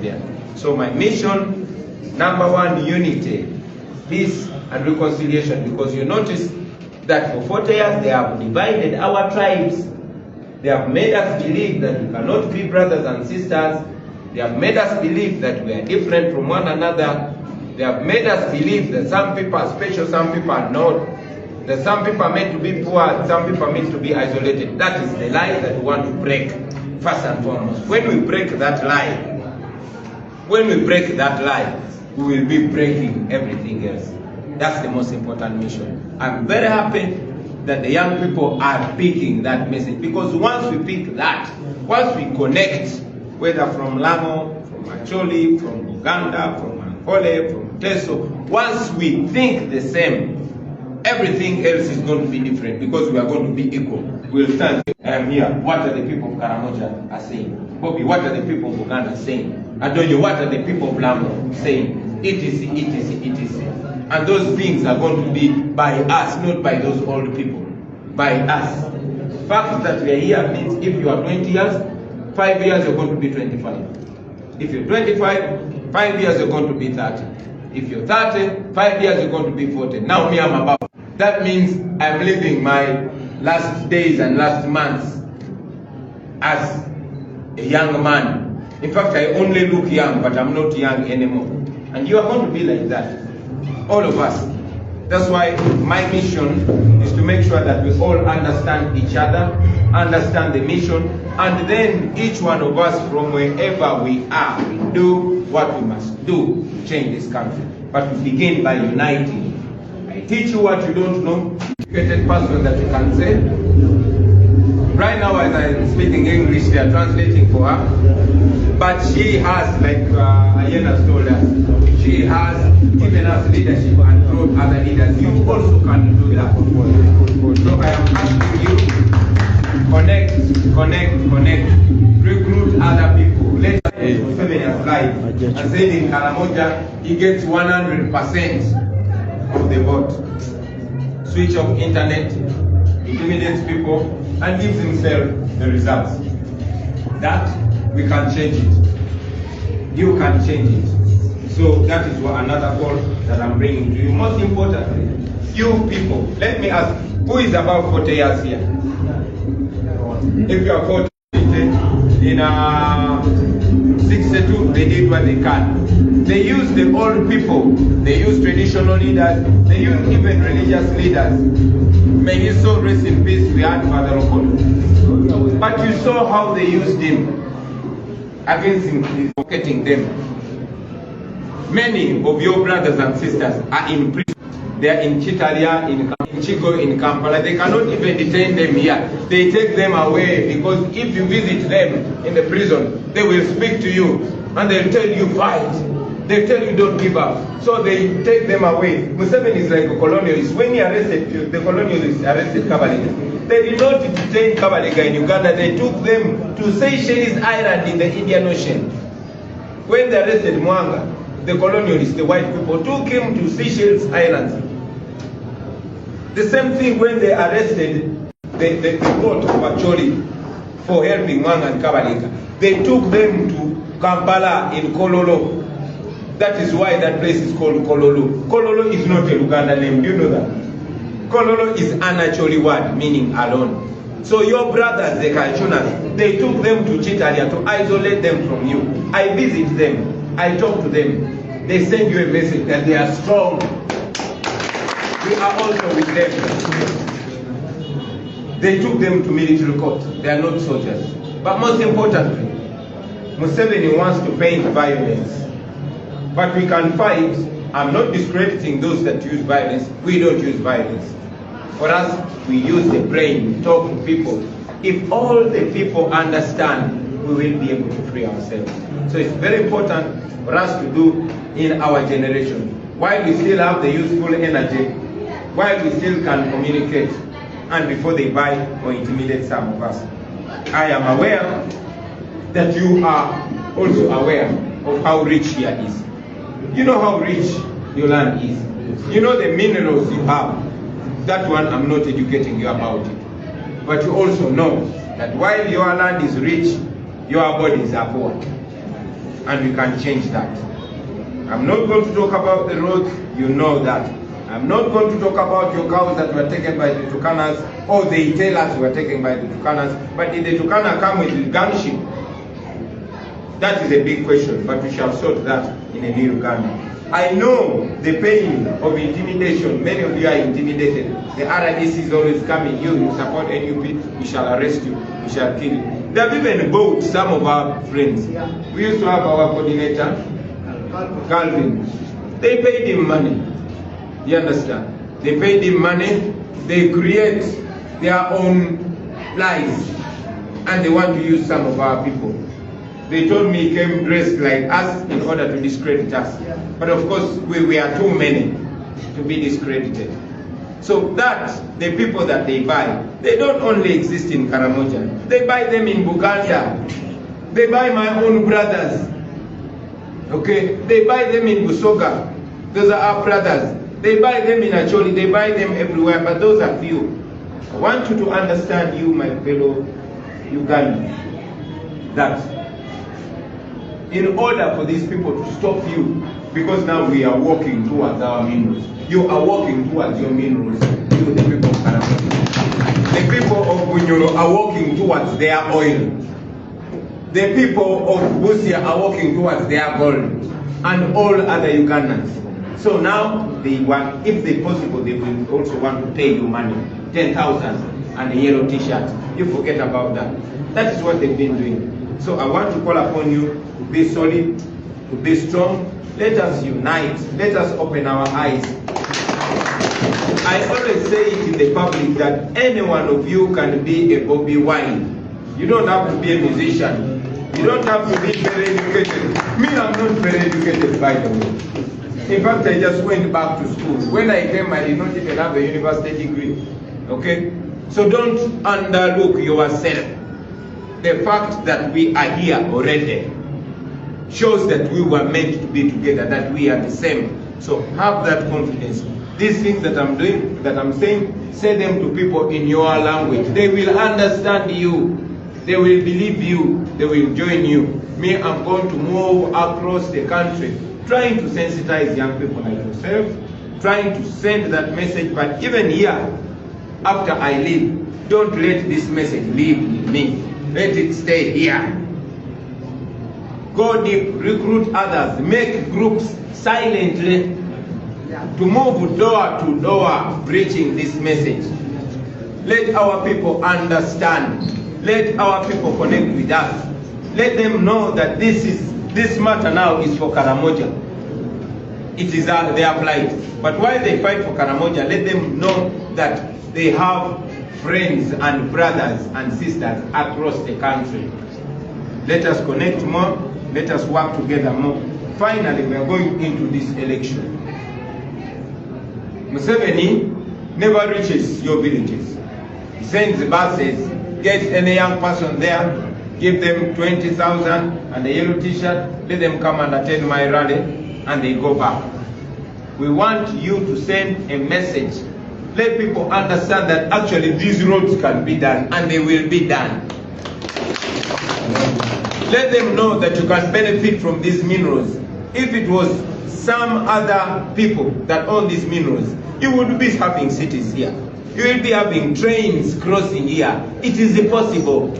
there. So my mission, number one, unity, peace and reconciliation, because you notice that for 40 years they have divided our tribes. They have made us believe that we cannot be brothers and sisters. They have made us believe that we are different from one another. They have made us believe that some people are special, some people are not. That some people are meant to be poor, some people are meant to be isolated. That is the lie that we want to break, first and foremost. When we break that lie, we will be breaking everything else. That's the most important mission. I'm very happy that the young people are picking that message, because once we pick that, once we connect, whether from Lamo, from Acholi, from Uganda, from Ankole, from Teso, once we think the same, everything else is going to be different, because we are going to be equal. We'll stand here. What are the people of Karamoja are saying? Bobby, what are the people of Uganda saying? Adonyo, what are the people of Lamo saying? Etc. And those things are going to be by us, not by those old people. By us. Fact that we are here means if you are 20 years, 5 years you're going to be 25. If you're 25, 5 years you're going to be 30. If you're 30, 5 years you're going to be 40. Now me, I'm about. That means I'm living my last days and last months as a young man. In fact, I only look young, but I'm not young anymore. And you are going to be like that. All of us. That's why my mission is to make sure that we all understand each other, understand the mission, and then each one of us from wherever we are, we do what we must do to change this country. But we begin by uniting. I teach you what you don't know, educated person that you can say. Right now as I'm speaking English, they are translating for her. But she has, like Ayena told us, she has given us leadership and brought other leaders. You also can do that. So I am asking you, connect, recruit other people. Let 7 years life. And say in Karamoja, he gets 100% of the vote. Switch off internet, intimidates people, and gives himself the results. That we can change it. You can change it. So that is what another call that I'm bringing to you. Most importantly, you people, let me ask, who is about 40 years here? If you are 40, in 62, they did what they can. They use the old people, they use traditional leaders, they use even religious leaders. May his soul rest in peace, we had Father Okolo. But you saw how they used him against him, pocketing them. Many of your brothers and sisters are in prison. They are in Chitalia, in Chico, in Kampala. They cannot even detain them here. They take them away, because if you visit them in the prison, they will speak to you and they'll tell you fight. They tell you don't give up. So they take them away. Museveni is like a colonialist. When he arrested, the colonialists arrested Kabalega. They did not detain Kabalega in Uganda. They took them to Seychelles Island in the Indian Ocean. When they arrested Mwanga, the colonialists, the white people, took him to Seychelles Islands. The same thing when they arrested the court of Acholi for helping Mwanga and Kabalega. They took them to Kampala in Kololo. That is why that place is called Kololo. Kololo is not a Luganda name, do you know that? Kololo is an Acholi word, meaning alone. So your brothers, the Kachunas, they took them to Chitalia to isolate them from you. I visit them, I talk to them. They send you a message that they are strong. We are also with them. They took them to military court. They are not soldiers. But most importantly, Museveni wants to paint violence. But we can fight. I'm not discrediting those that use violence. We don't use violence. For us, we use the brain, we talk to people. If all the people understand, we will be able to free ourselves. So it's very important for us to do in our generation. While we still have the useful energy, while we still can communicate, and before they buy or intimidate some of us. I am aware that you are also aware of how rich here is. You know how rich your land is. You know the minerals you have. That one I'm not educating you about it. But you also know that while your land is rich, your bodies are poor. and we can change that. I'm not going to talk about the roads, you know that. I'm not going to talk about your cows that were taken by the Turkanas, or the Itelas were taken by the Turkanas, but did the Turkana come with the gunship? That is a big question, but we shall sort that in a new Uganda. I know the pain of intimidation. Many of you are intimidated. The RDC is always coming. You support NUP, we shall arrest you, we shall kill you. They have even bought some of our friends. We used to have our coordinator, Calvin. They paid him money. You understand? They paid him money. They create their own lies, and they want to use some of our people. They told me he came dressed like us in order to discredit us. But of course, we are too many to be discredited. So that, the people that they buy, they don't only exist in Karamoja. They buy them in Buganda. They buy my own brothers. Okay? They buy them in Busoga. Those are our brothers. They buy them in Acholi. They buy them everywhere, but those are few. I want you to understand, you, my fellow Ugandans, that in order for these people to stop you, because now we are walking towards our minerals. You are walking towards your minerals. You, the people of Karamoja. The people of Bunyoro are walking towards their oil. The people of Busia are walking towards their gold. And all other Ugandans. So now, they want, if they possible, they will also want to pay you money. 10,000 and a yellow t-shirt. You forget about that. That is what they've been doing. So I want to call upon you to be solid, to be strong. Let us unite. Let us open our eyes. I always say it in the public that any one of you can be a Bobby Wine. You don't have to be a musician. You don't have to be very educated. Me, I'm not very educated, by the way. In fact, I just went back to school. When I came, I did not even have a university degree. Okay? So don't underlook yourself. The fact that we are here already shows that we were meant to be together, that we are the same. So have that confidence. These things that I'm doing, that I'm saying, say them to people in your language. They will understand you. They will believe you. They will join you. Me, I'm going to move across the country, trying to sensitize young people like yourself, trying to send that message. But even here, after I leave, don't let this message leave with me. Let it stay here. Go deep, recruit others, make groups silently to move door to door preaching this message. Let our people understand. Let our people connect with us. Let them know that this matter now is for Karamoja. It is their plight. But while they fight for Karamoja, let them know that they have friends and brothers and sisters across the country. Let us connect more. Let us work together more. Finally, we are going into this election. Museveni never reaches your villages. He sends buses, gets any young person there, give them 20,000 and a yellow t-shirt, let them come and attend my rally, and they go back. We want you to send a message. Let people understand that actually these roads can be done, and they will be done. Let them know that you can benefit from these minerals. If it was some other people that own these minerals, you would be having cities here. You will be having trains crossing here. It is possible.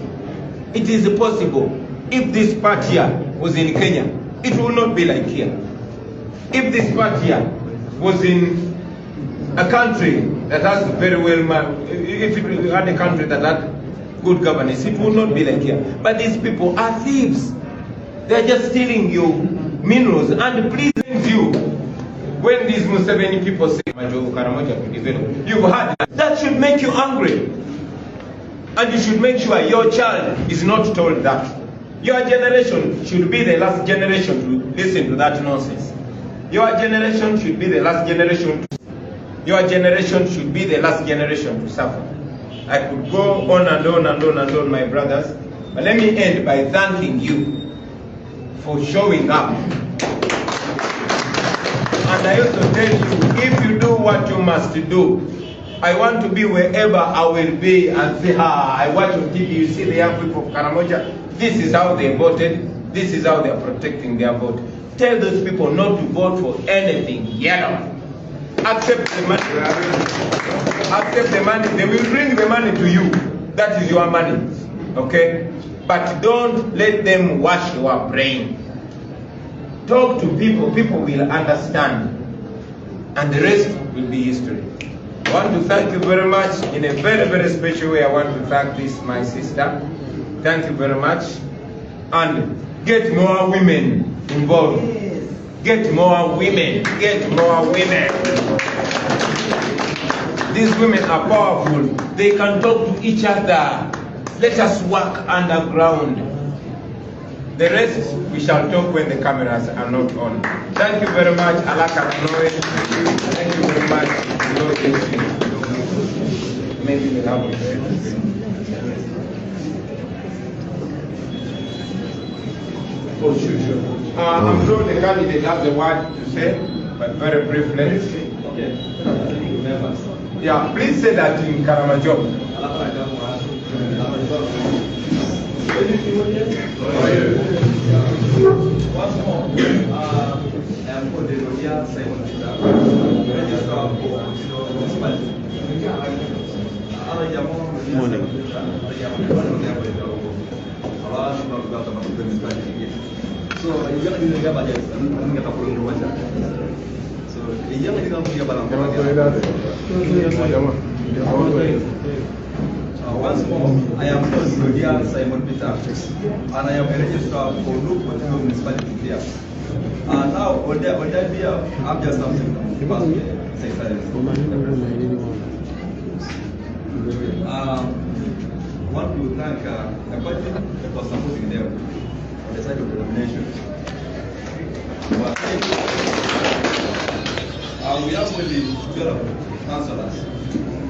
It is possible. If this part here was in Kenya, it will not be like here. If this part here was in a country that has very well, if it had a country that had good governance, it will not be like here. But these people are thieves. They're just stealing your minerals. And please, you, when these Museveni people say Karamoja to develop, you've heard that should make you angry. And you should make sure your child is not told that. Your generation should be the last generation to listen to that nonsense. Your generation should be the last generation. Your generation should be the last generation to suffer. I could go on and on and on and on, my brothers. But let me end by thanking you for showing up. And I also tell you, if you do what you must do, I want to be wherever I will be and say, I watch on TV, you see the young people of Karamoja, this is how they voted, This is how they are protecting their vote. Tell those people not to vote for anything yellow. Accept the money. Accept the money. They will bring the money to you. That is your money. Okay? But don't let them wash your brain. Talk to people. People will understand. And the rest will be history. I want to thank you very much. In a very, very special way, I want to thank this, my sister. Thank you very much. And get more women involved. Get more women. Get more women. These women are powerful. They can talk to each other. Let us work underground. The rest we shall talk when the cameras are not on. Thank you very much, Alaka Noe. Thank you very much. Lord bless you. Maybe we'll have it. Oh, sure. I'm sure the candidate has a word to say, but very briefly. Okay. Yeah, please say that in Karamajong. Once more, I am called the Rodia Simon Registrar for Municipality. So, yang ini juga banyak, ini kita perlu baca. So, yang ini kamu juga barang. Once more, I am called Rodia Simon Peter, and I am a registrar for Loop Municipality here. Now, on that beer, I'm just something to pass the secretary. Want to thank the party for supporting them on the side of the nomination. But we have only 12 councillors.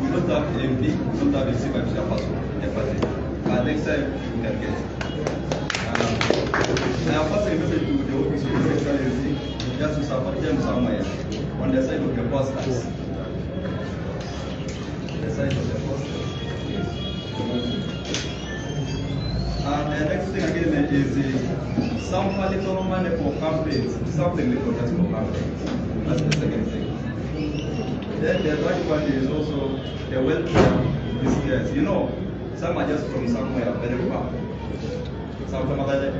We don't have MP, we don't have a civil chairperson in the party. Next time we can get. I am passing a message to the office of the secretary just to support them somewhere on the side of the posters. The side of the posters. And the next thing again is some little money for campaigns, something little just for campaigns. That's the second thing. Then the third one is also the welfare business. You know, some are just from somewhere very far. Some other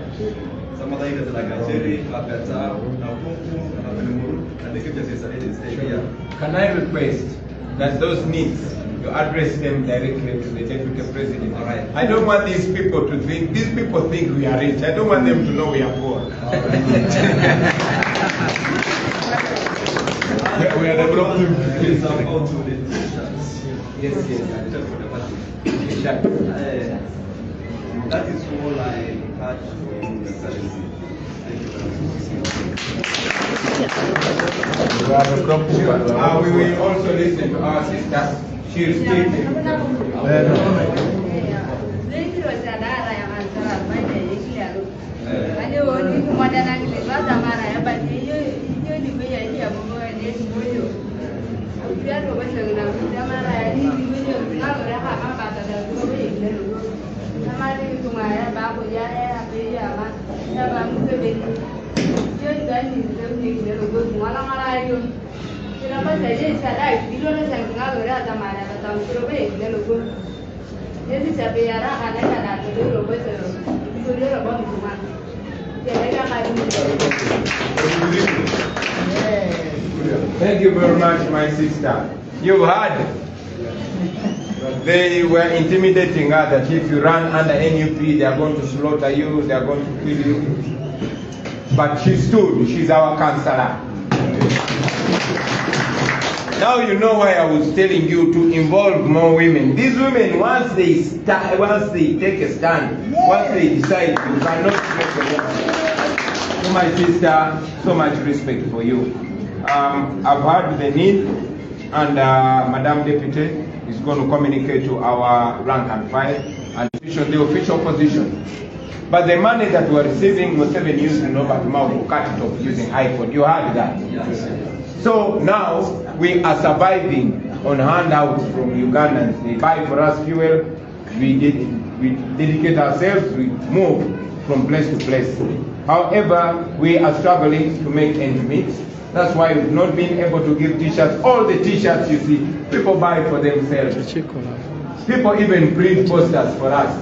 areas like Algeria, Akata, Napunku, and they keep just stay here. Can I request that those needs you address them directly to the Deputy President? All right. I don't want these people to think, these people think we are rich. I don't want them to know we are poor. We are developing. Yes. That is all I had for you, Excellency. Thank you very much. We will also listen to our sister. She is speaking. Thank you very much, my sister. You've heard. They were intimidating her that if you run under NUP, they are going to slaughter you, they are going to kill you. But she stood. She's our councillor. Now you know why I was telling you to involve more women. These women, once they take a stand, once they decide, you cannot make a woman. So my sister, so much respect for you. I've heard the need, and Madam Deputy is going to communicate to our rank and file and the official position. But the money that we are receiving was 7 years in over to cut it off using iPhone. You heard that. Yes. So now we are surviving on handouts from Ugandans. They buy for us fuel. We dedicate ourselves. We move from place to place. However, we are struggling to make ends meet. That's why we've not been able to give t-shirts. All the t-shirts you see, people buy for themselves. People even print posters for us.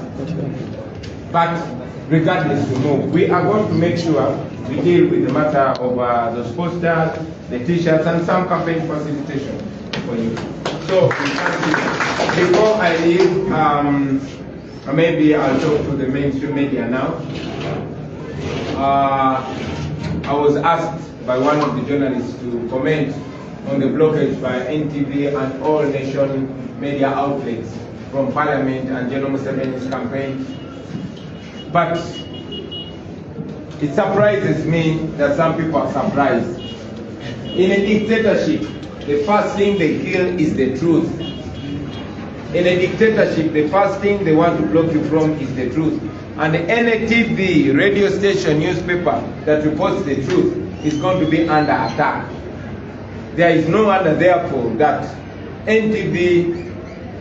But regardless, we are going to make sure we deal with the matter of those posters, the t-shirts, and some campaign facilitation for you. So, before I leave, maybe I'll talk to the mainstream media now. I was asked by one of the journalists to comment on the blockage by NTV and all nation media outlets from Parliament and General Museveni's campaign. But it surprises me that some people are surprised. In a dictatorship, the first thing they kill is the truth. In a dictatorship, the first thing they want to block you from is the truth. And any TV, radio station, newspaper that reports the truth is going to be under attack. There is no wonder, therefore, that NTV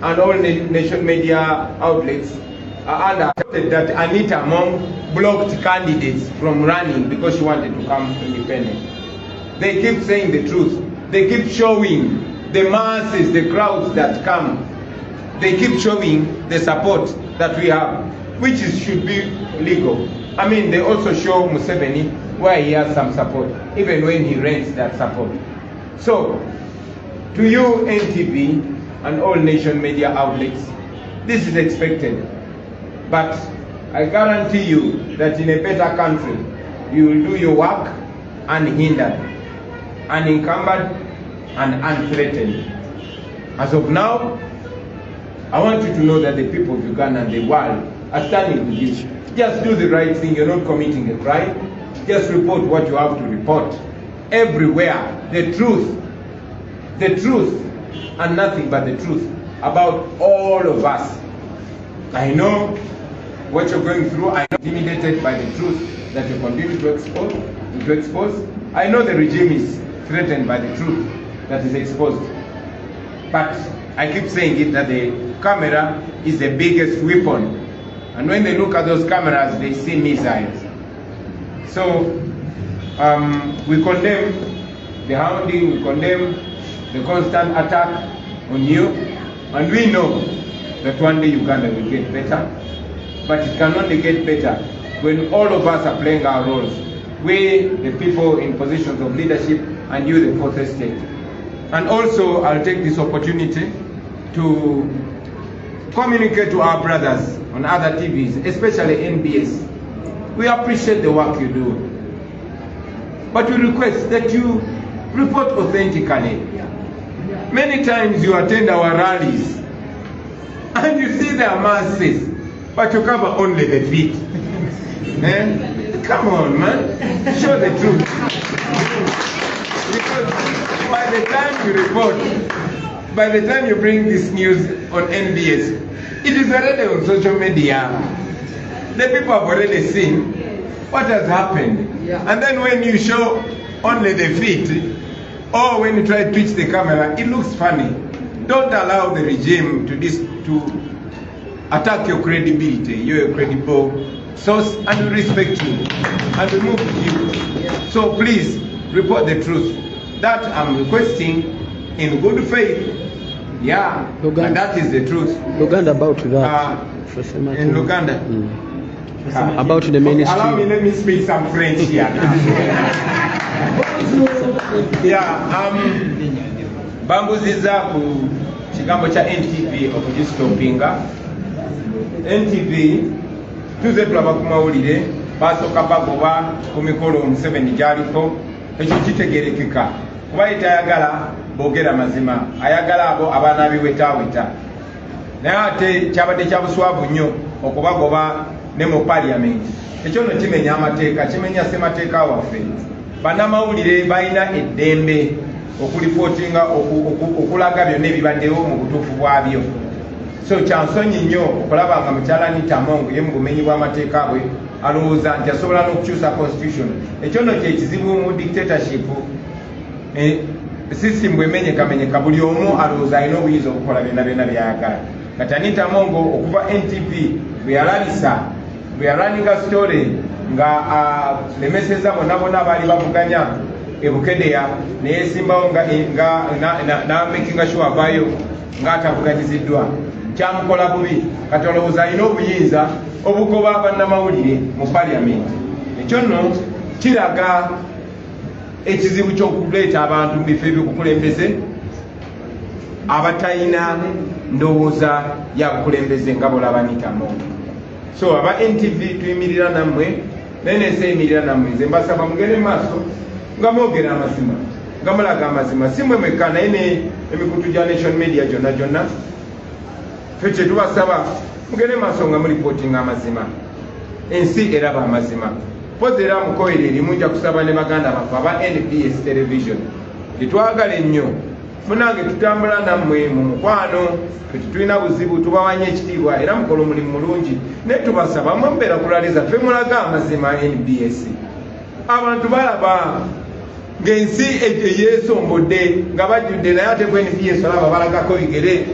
and all nation media outlets are under attack. That Anita Mong blocked candidates from running because she wanted to come independent. They keep saying the truth. They keep showing the masses, the crowds that come. They keep showing the support that we have, which should be legal. I mean, they also show Museveni where he has some support, even when he rents that support. So, to you, NTV and all nation media outlets, this is expected. But I guarantee you that in a better country, you will do your work unhindered, unencumbered, and unthreatened. As of now, I want you to know that the people of Uganda and the world are standing with you. Just do the right thing. You're not committing a crime. Just report what you have to report. Everywhere, the truth, and nothing but the truth about all of us. I know what you're going through. I'm intimidated by the truth that you continue to expose. I know the regime is threatened by the truth that is exposed. But I keep saying it that the camera is the biggest weapon. And when they look at those cameras, they see missiles. So we condemn the hounding, we condemn the constant attack on you. And we know that one day Uganda will get better. But it can only get better when all of us are playing our roles. We, the people in positions of leadership, and you, the fourth estate. And also, I'll take this opportunity to communicate to our brothers on other TVs, especially NBS. We appreciate the work you do. But we request that you report authentically. Many times you attend our rallies and you see their masses, but you cover only the feet. Come on, man. Show the truth. Because by the time you report, by the time you bring this news on NBS, it is already on social media. The people have already seen what has happened. And then when you show only the feet, or when you try to twitch the camera, it looks funny. Don't allow the regime to attack your credibility. You're a credible source, and we respect you, and we move with you. So please, report the truth. That I'm requesting in good faith. Yeah, and that is the truth. Luganda about that. In Luganda. About the ministry. Allow me, let me speak some French here. Yeah, bambuziza ku kigambo cha NTV okugistopinga. NTV tuze tulaba ku mawulire basooka bagoba ku mikolo Museveni gyaliko, ekyo kitegerekeka kuba tayagala boogera mazima, ayagala abo abaana biwetaweta. Naye ate kyabadde kya buswavu nnyo okubagoba ne mu Parliament. Ekyo nno kimenya amateeka, kimenya ssemateeka waffe. Bannamawulire balina eddembe okulipootinga, okulaga byonna ebibaddewo mu butuufu bwabyo. So kyansonyi nnyo okulaba nga mukyala Anita Mong ye mu bumenyi bw'amateeka bwe alowooza nti asobola n'okukyusa constitution. Ekyo nno kye kizibu mu dictatorship. System bwemenyekamenyeka, buli omu alowooza alina obuyinza okukola byonna byonna by'ayagala. Kati Anita Mong okuva NTV bwe yalalisa, bwe yalaninga story nga lemeseza bonna baali bavuganya ebukedeya neyesimbawo namakinga sure avaayo ng'atavuganyiziddwa kyamukola bubi kati olowooza alina obuyinza obugoba bannamawulire mu paliamenti. ekyo nno kiraga ekizibu ky'okuleeta abantu mu bifo ebyokukulembeze abatalina ndowooza ya bukulembeze nga bolaba nitamu. So aba NTV tuyimirira nammwe nenese yimirira nammwe nze mbasaba mugende maaso nga mwogera amazima nga mulaga amazima si mmwe mwekka naye emikutu gya nation media gyonna ffe kye tubasaba mugende maaso nga mulipootinga amazima ensi eraba amazima. Pozi era mukoere erimu nja kusaba ne baganda baffe aba NBS television tetwagala ennyo munange tutambula nammwe mu mukwano tetulina buzibu tubawanya ekitiibwa era mukola omulimu mulungi naye tubasaba mwemubeera kulaliza ffe mulaga amazima NBS. Abantu balaba ng'ensi eyeesombodde nga bajjudde naye ate ku NBS olaba balagako bigere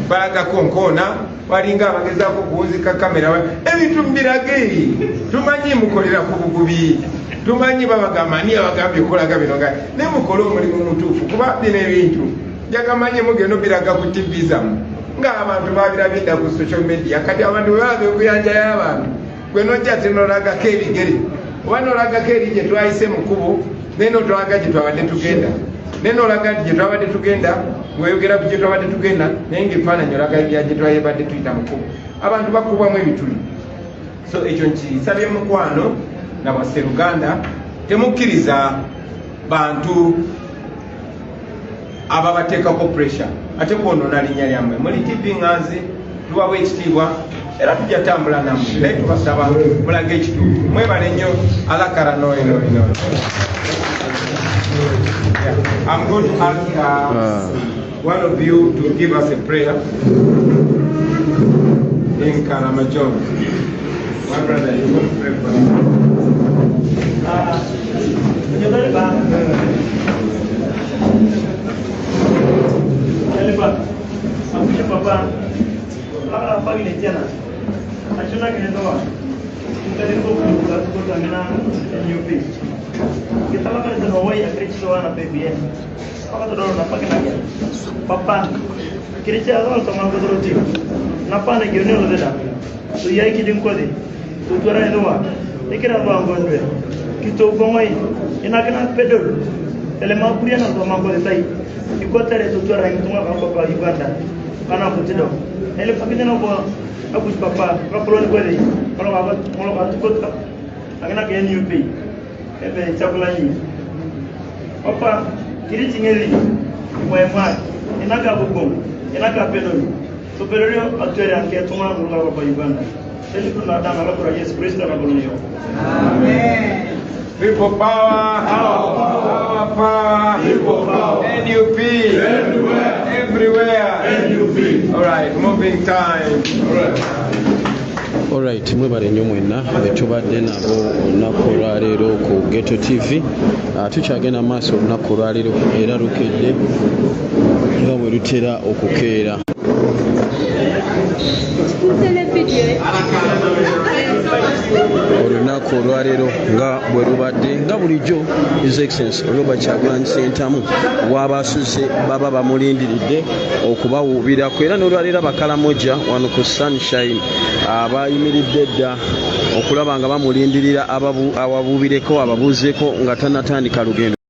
balagako nkoona balinga abagezaako kuwunzika kamera ebintu mbirage tumanyi mukolera ku bugubi tumanyi babagamba ani abagambye okolaga bino naye mukole omulimu mutuufu kuba bino ebintu jagamanyi mugenda biraga ku TV zammwe ng'abantu babirabidda ku social media kati abantu bebalaga okuyanja y'abantu gwe nojja tinolagako ebigere oba nolagako eri gye twayise mu kkubo naye notolaga gye twabadde tugenda naye nolaga nti gye twabadde tugenda weyogera ku gye twabadde tugenda naye ng'ebifaananyi olaga ebya gye twabadde tuyita mu kkubo abantu bakubwamu ebituli. So ekyo nkisabye mukwano na basseruganda temukkiriza bantu ababateekako pressure ate kwonoona linnya lyammwe. Muli TV Nganzi tubawa ekitiibwa era tujja tambula nammwe naye tubasaba mulage ekituufu. Mwebale nnyo alakara noino. I'm going to ask one of you to give us a prayer in Karamajong. My brother, you want to pray for kita lakukan itu Hawaii akristiwa na PBN. Apa tu dorong nampak lagi? Papa, kiricha awal teman kedoroti. Napa nak gini loh dah? Tu yai kijung kodi. Tu tuara itu wah. Ikira tu anggon dua. Kita ugomai. Ina kena pedul. Elema kuria na tu anggon detai. Ikut tere tu tuara yang tunggu apa Uganda. Karena aku tidak. Ele pakai nama aku papa. Kalau perlu kodi. Kalau aku ikut. Agak nak NUP. Kyagulanyi. Papa, kiri tingeli, mwemwa, inaga bugum, inaga pedoni. So pedoni atuere anke tuma nula kwa Uganda. Seli kuna dana la kwa Yesu Kristo na bolonyo. Amen. People power, power, people power. NUP, everywhere. NUP. All right, moving time. All right. Alright, mwebale nnyo mwenna betubadde nabo olunaku olwaleero ku Ghetto TV. Tukyagenda maaso olunaku olwaleero era lukedde nga bwe lutera okukeera. Olunaku olwaleero nga bwe lubadde nga bulijjo His Excellency Robert Kyagulanyi Sentamu w'abasuze baba bamulindiridde okubawuubirako era n'olwaleero abakalamoja wano ku Sunshine abayimiridde dda okulaba nga bamulindirira awabuubireko ababuuzeeko nga tannatandika lugendo.